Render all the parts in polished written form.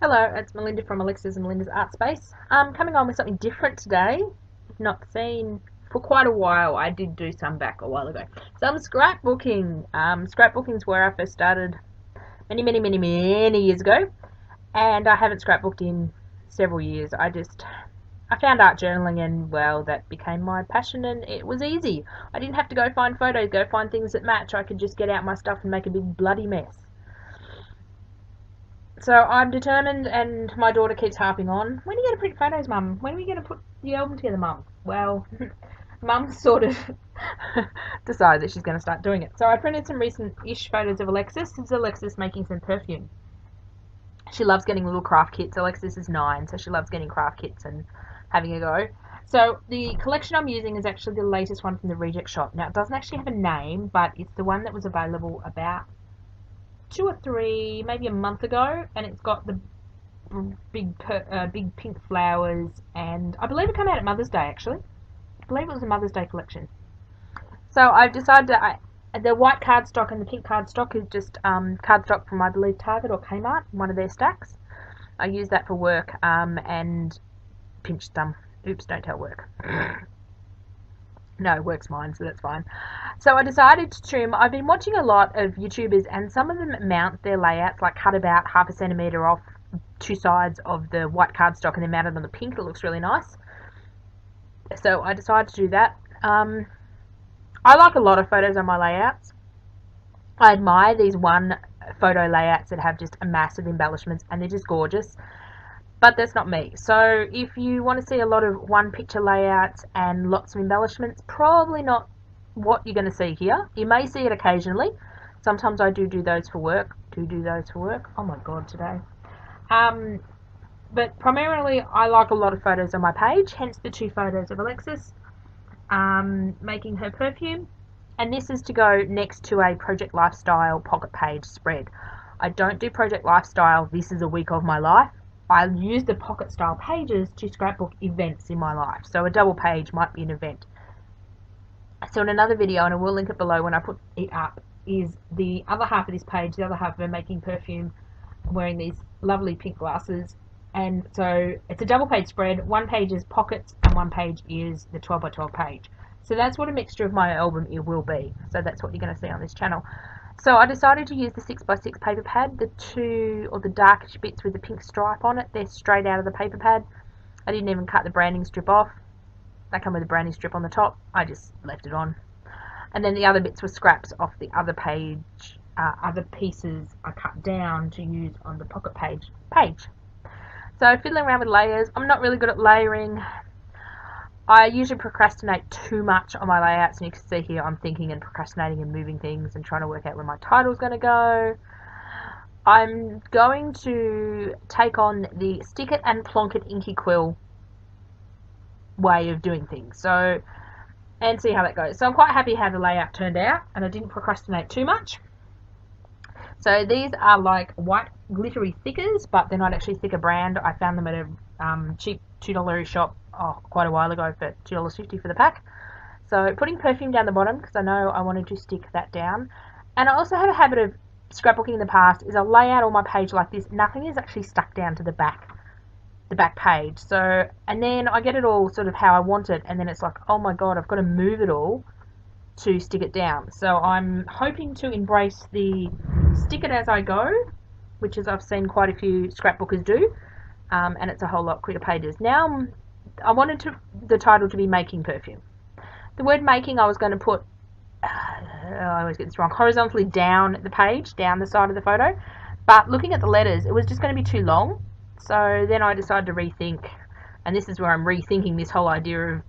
Hello, it's Melinda from Alexis and Melinda's Art Space. I'm coming on with something different today. Not seen for quite a while. I did do some back a while ago. So I'm scrapbooking. Scrapbooking is where I first started many years ago, and I haven't scrapbooked in several years. I found art journaling, and well, that became my passion, and it was easy. I didn't have to go find photos, go find things that match. I could just get out my stuff and make a big bloody mess. So I'm determined, and my daughter keeps harping on, when are you going to print photos, Mum? When are we going to put the album together, Mum? Well, Mum sort of decided that she's going to start doing it. So I printed some recent-ish photos of Alexis. This is Alexis making some perfume. She loves getting little craft kits. Alexis is 9, so she loves getting craft kits and having a go. So the collection I'm using is actually the latest one from the Reject Shop. Now, it doesn't actually have a name, but it's the one that was available about 2 or 3, maybe a month ago, and it's got the big pink flowers, and I believe it came out at Mother's Day actually. I believe it was a Mother's Day collection. So I've decided that the white cardstock and the pink cardstock is just cardstock from, I believe, Target or Kmart, one of their stacks. I use that for work and pinch thumb. Oops, don't tell work. No, work's mine, so that's fine. So I decided to trim. I've been watching a lot of YouTubers, and some of them mount their layouts, like cut about half a centimetre off 2 sides of the white cardstock and then mount it on the pink. It looks really nice. So I decided to do that. I like a lot of photos on my layouts. I admire these one photo layouts that have just a massive embellishments, and they're just gorgeous. But that's not me. So if you want to see a lot of one picture layouts and lots of embellishments, probably not what you're going to see here. You may see it occasionally. Sometimes I do those for work. Oh my god, today. But primarily I like a lot of photos on my page, hence the 2 photos of Alexis making her perfume. And this is to go next to a Project Lifestyle pocket page spread. I don't do Project Lifestyle, this is a week of my life. I use the pocket style pages to scrapbook events in my life. So a double page might be an event. So in another video, and I will link it below when I put it up, is the other half of this page, the other half of her making perfume, wearing these lovely pink glasses. And so it's a double page spread. One page is pockets and one page is the 12 by 12 page. So that's what a mixture of my album it will be. So that's what you're going to see on this channel. So I decided to use the 6x6 paper pad, the darkish bits with the pink stripe on it. They're straight out of the paper pad. I didn't even cut the branding strip off. They come with a branding strip on the top. I just left it on. And then the other bits were scraps off the other page, other pieces I cut down to use on the pocket page. So fiddling around with layers. I'm not really good at layering. I usually procrastinate too much on my layouts, and you can see here I'm thinking and procrastinating and moving things and trying to work out where my title's going to go. I'm going to take on the stick it and plonk it inky quill way of doing things, and see how that goes. So I'm quite happy how the layout turned out, and I didn't procrastinate too much. So these are like white glittery thickers, but they're not actually thicker brand. I found them at a cheap $2 shop quite a while ago for $2.50 for the pack. So putting perfume down the bottom, because I know I wanted to stick that down. And I also have a habit of scrapbooking in the past, is I'll lay out all my page like this. Nothing is actually stuck down to the back page. So, and then I get it all sort of how I want it, and then it's like, oh my god, I've got to move it all to stick it down. So I'm hoping to embrace the stick it as I go, which is I've seen quite a few scrapbookers do, and it's a whole lot quicker pages. Now I wanted the title to be Making Perfume. The word making I was going to put, I always get this wrong, horizontally down the page, down the side of the photo, but looking at the letters it was just going to be too long. So then I decided to rethink, and this is where I'm rethinking this whole idea of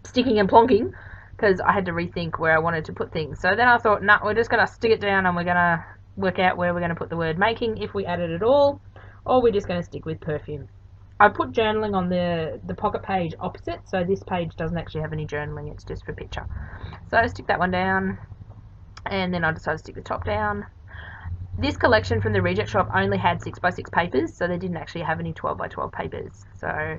sticking and plonking, because I had to rethink where I wanted to put things. So then I thought, nah, we're just going to stick it down and we're going to work out where we're going to put the word making, if we add it at all, or we're just going to stick with perfume. I put journaling on the pocket page opposite, so this page doesn't actually have any journaling, it's just for picture. So I stick that one down, and then I decided to stick the top down. This collection from the Reject Shop only had 6x6 papers, so they didn't actually have any 12 by 12 papers. So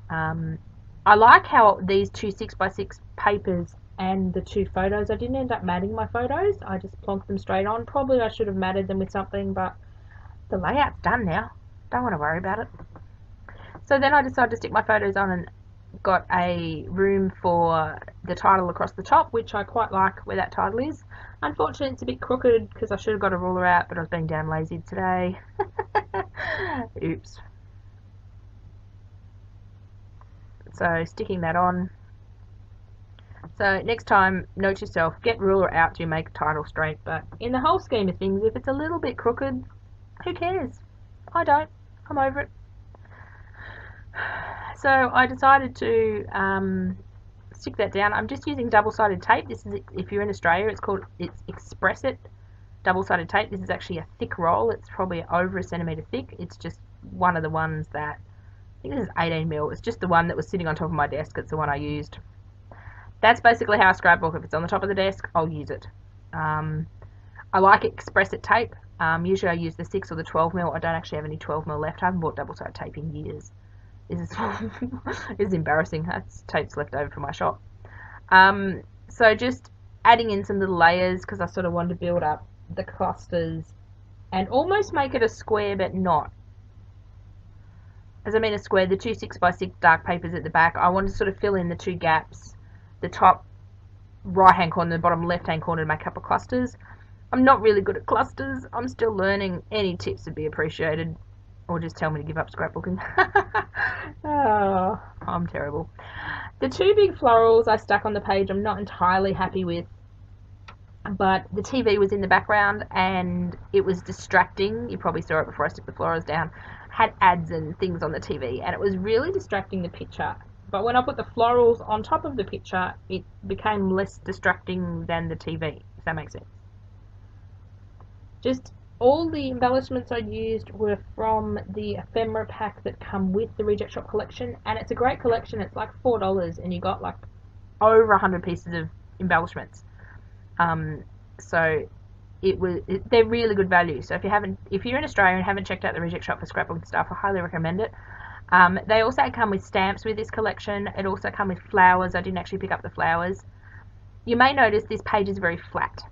I like how these 2 6x6 papers and the 2 photos, I didn't end up matting my photos, I just plonked them straight on. Probably I should have matted them with something, but The layout's done now. Don't want to worry about it. So then I decided to stick my photos on and got a room for the title across the top, which I quite like where that title is. Unfortunately, it's a bit crooked because I should have got a ruler out, but I was being damn lazy today. Oops. So sticking that on. So next time, note to yourself, get ruler out to make a title straight. But in the whole scheme of things, if it's a little bit crooked, who cares? I don't. I'm over it. So I decided to stick that down. I'm just using double-sided tape. This is, if you're in Australia, it's Express It double-sided tape. This is actually a thick roll. It's probably over a centimetre thick. It's just one of the ones that, I think this is 18mm. It's just the one that was sitting on top of my desk. It's the one I used. That's basically how I scrapbook. If it's on the top of the desk, I'll use it. I like Express It tape. Usually I use the 6 or the 12mm. I don't actually have any 12mm left. I haven't bought double-sided tape in years. This is embarrassing. That's tape's left over from my shop. So just adding in some little layers because I sort of wanted to build up the clusters and almost make it a square, but not. As I mean a square, the two 6x6 dark papers at the back, I wanted to sort of fill in the two gaps, the top right hand corner and the bottom left hand corner to make up a clusters. I'm not really good at clusters. I'm still learning. Any tips would be appreciated. Or just tell me to give up scrapbooking. Oh, I'm terrible. The two big florals I stuck on the page I'm not entirely happy with, but the TV was in the background and it was distracting. You probably saw it before I stuck the florals down. Had ads and things on the TV and it was really distracting the picture. But when I put the florals on top of the picture, it became less distracting than the TV, if that makes sense. Just all the embellishments I used were from the ephemera pack that come with the Reject Shop collection, and it's a great collection. It's like $4 and you got like over 100 pieces of embellishments. So they're really good value. So if you're in Australia and haven't checked out the Reject Shop for scrapbooking stuff, I highly recommend it. They also come with stamps with this collection. It also comes with flowers. I didn't actually pick up the flowers. You may notice this page is very flat,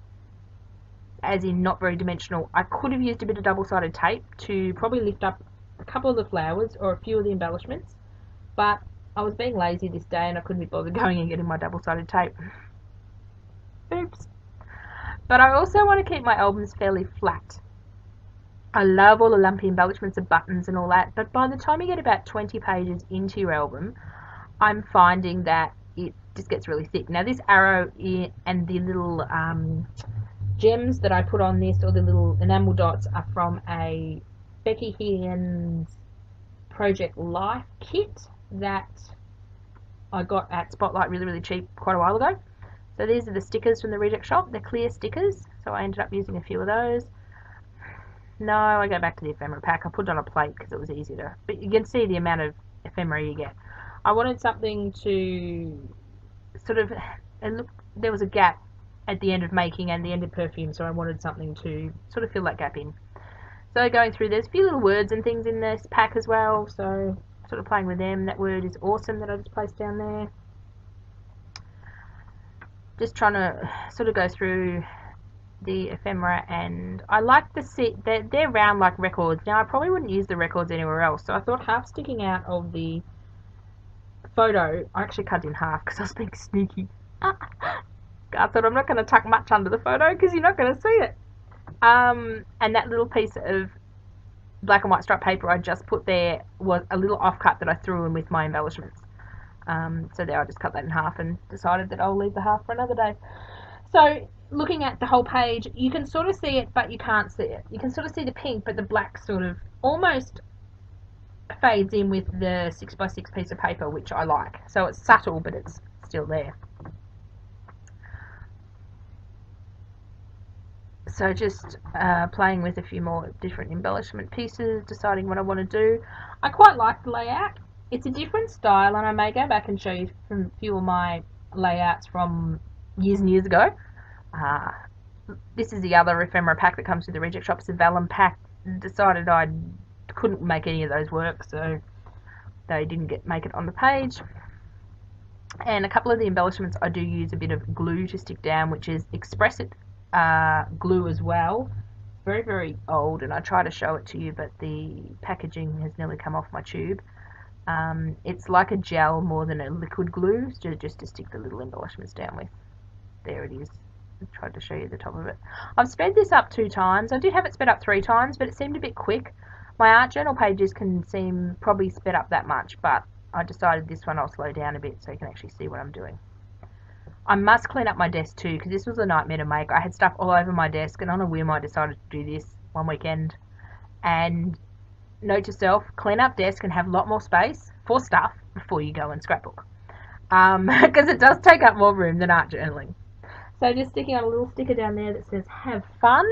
as in not very dimensional. I could have used a bit of double-sided tape to probably lift up a couple of the flowers or a few of the embellishments, but I was being lazy this day and I couldn't be bothered going and getting my double-sided tape. Oops. But I also want to keep my albums fairly flat. I love all the lumpy embellishments and buttons and all that, but by the time you get about 20 pages into your album, I'm finding that it just gets really thick. Now this arrow and the little gems that I put on this, or the little enamel dots, are from a Becky Higgins Project Life kit that I got at Spotlight really cheap quite a while ago. So these are the stickers from the Reject Shop. They're clear stickers, so I ended up using a few of those. No, I go back to the ephemera pack. I put it on a plate because it was easier to, but you can see the amount of ephemera you get. I wanted something to sort of, and look, there was a gap at the end of making and the end of Perfume, so I wanted something to sort of fill that gap in. So going through, there's a few little words and things in this pack as well, so sort of playing with them. That word is awesome that I just placed down there. Just trying to sort of go through the ephemera, and I like the see they're round like records. Now I probably wouldn't use the records anywhere else, so I thought half sticking out of the photo, I actually cut it in half because I was being sneaky. I thought I'm not going to tuck much under the photo because you're not going to see it. And that little piece of black and white striped paper I just put there was a little offcut that I threw in with my embellishments. So there I just cut that in half and decided that I'll leave the half for another day. So looking at the whole page, you can sort of see it, but you can't see it. You can sort of see the pink, but the black sort of almost fades in with the 6x6 piece of paper, which I like. So it's subtle, but it's still there. So just playing with a few more different embellishment pieces, deciding what I want to do. I quite like the layout. It's a different style, and I may go back and show you from a few of my layouts from years and years ago. This is the other ephemera pack that comes with the Reject Shop. It's a vellum pack. Decided I couldn't make any of those work, so they didn't make it on the page. And a couple of the embellishments I do use a bit of glue to stick down, which is Express It glue as well. very, very old, and I try to show it to you, but the packaging has nearly come off my tube. It's like a gel more than a liquid glue, just to stick the little embellishments down with. There it is. I tried to show you the top of it. I've sped this up 2 times. I did have it sped up 3 times, but it seemed a bit quick. My art journal pages can seem probably sped up that much, but I decided this one I'll slow down a bit so you can actually see what I'm doing. I must clean up my desk too, because this was a nightmare to make. I had stuff all over my desk, and on a whim I decided to do this one weekend. And note to self, clean up desk and have a lot more space for stuff before you go and scrapbook. Because it does take up more room than art journaling. So just sticking on a little sticker down there that says have fun.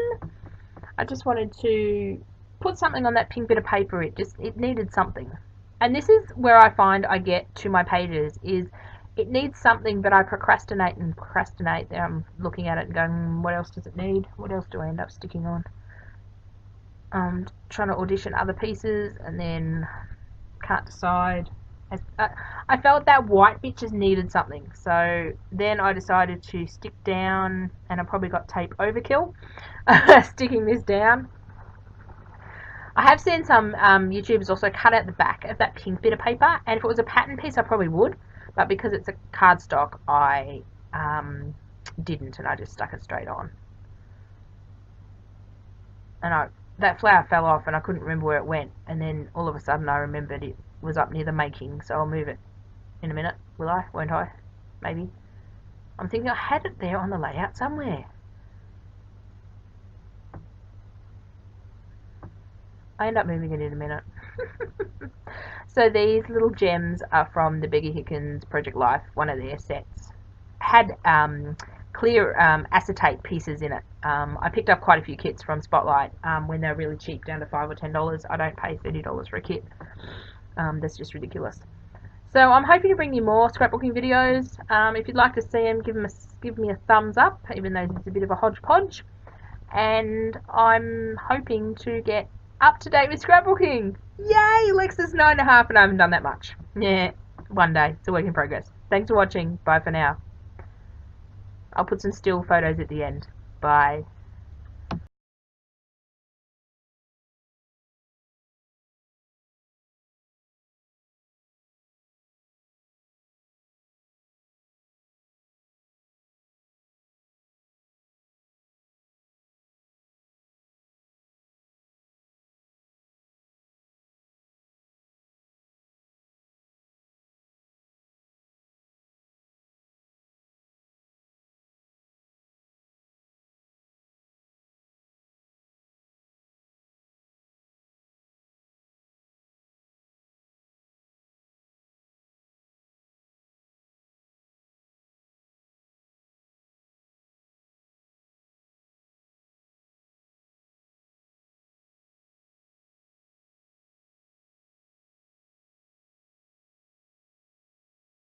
I just wanted to put something on that pink bit of paper. It needed something. And this is where I find I get to my pages, is it needs something, but I procrastinate. Then I'm looking at it and going, what else does it need? What else do I end up sticking on? Trying to audition other pieces and then can't decide. I felt that white bit just needed something, so then I decided to stick down, and I probably got tape overkill sticking this down. I have seen some YouTubers also cut out the back of that pink bit of paper, and if it was a pattern piece I probably would, but because it's a cardstock I didn't, and I just stuck it straight on. And that flower fell off and I couldn't remember where it went, and then all of a sudden I remembered it was up near the making, so I'll move it in a minute. Will I? Won't I? Maybe. I'm thinking I had it there on the layout somewhere. I end up moving it in a minute. So these little gems are from the Beggy Hickens Project Life, one of their sets. Had clear acetate pieces in it. I picked up quite a few kits from Spotlight when they're really cheap, down to $5 or $10. I don't pay $30 for a kit. That's just ridiculous. So I'm hoping to bring you more scrapbooking videos. If you'd like to see them, give me a thumbs up, even though it's a bit of a hodgepodge. And I'm hoping to get up to date with scrapbooking. Yay! Alexis 9.5, and I haven't done that much. Yeah, one day. It's a work in progress. Thanks for watching. Bye for now. I'll put some still photos at the end. Bye.